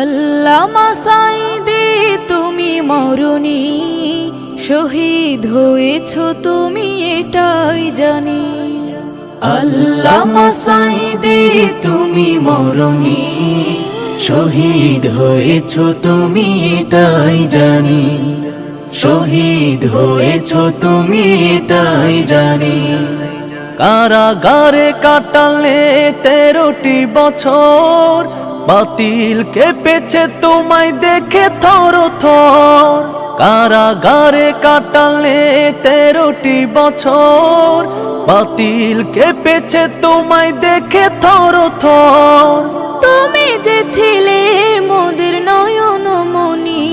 আল্লামা সাঈদী তুমি মরণি, শহীদ হয়েছ তুমি এটাই জানি। আল্লামা সাঈদী তুমি মরণি, শহীদ হয়েছ তুমি এটাই জানি। শহীদ হয়েছ তুমি এটাই জানি। কারাগারে কাটালে 13টি বছর, বাতিল কেঁপেছে তোমায় দেখে থর থর। কারাগারে কাটালে 13টি বছর, বাতিল কেঁপেছে তোমায় দেখে থর থর। তুমি যে ছিলে মোদের নয়ন মনি,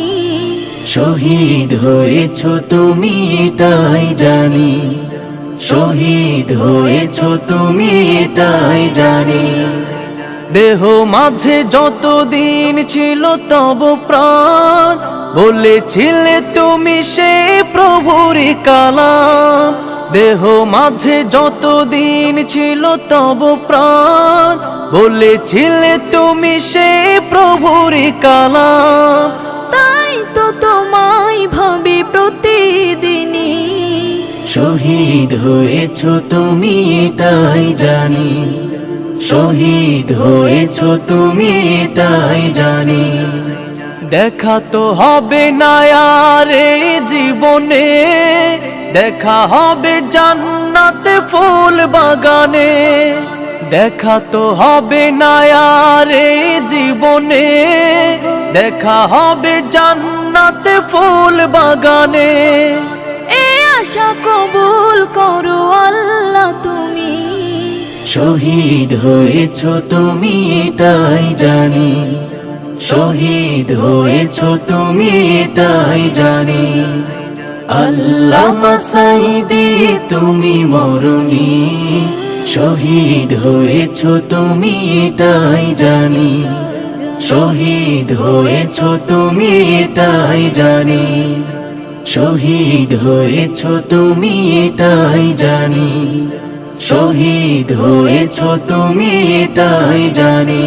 শহীদ হয়েছ তুমি এটাই জানি। শহীদ হয়েছ তুমি এটাই জানি। দেহ মাঝে যতদিন ছিল তব প্রাণ, বলেছিলে তুমি সে প্রভুরই কালাম। দেহ মাঝে যতদিন ছিল তব প্রাণ, বলেছিলে তুমি সে প্রভুরই কালাম। তাই তো তোমায় ভাবি প্রতিদিনই, শহীদ হয়েছ তুমি এটাই জানি। শহীদ হয়েছ তুমি এটাই জানি। দেখা তো হবে না আর এই জীবনে, দেখা হবে জান্নাতে ফুল বাগানে। দেখা তো হবে না আর এই জীবনে, দেখা হবে জান্নাতে ফুল বাগানে। এ আশা কবুল করো আল্লাহ তুমি। শহীদ হয়েছ তুমি এটাই জানি। শহীদ হয়েছ তুমি এটাই জানি। আল্লামা সাঈদী তুমি মরণি, শহীদ হয়েছ তুমি এটাই জানি। শহীদ হয়েছ তুমি এটাই জানি। শহীদ হয়েছ তুমি এটাই জানি। শহীদ হয়েছ তুমি এটাই জানি।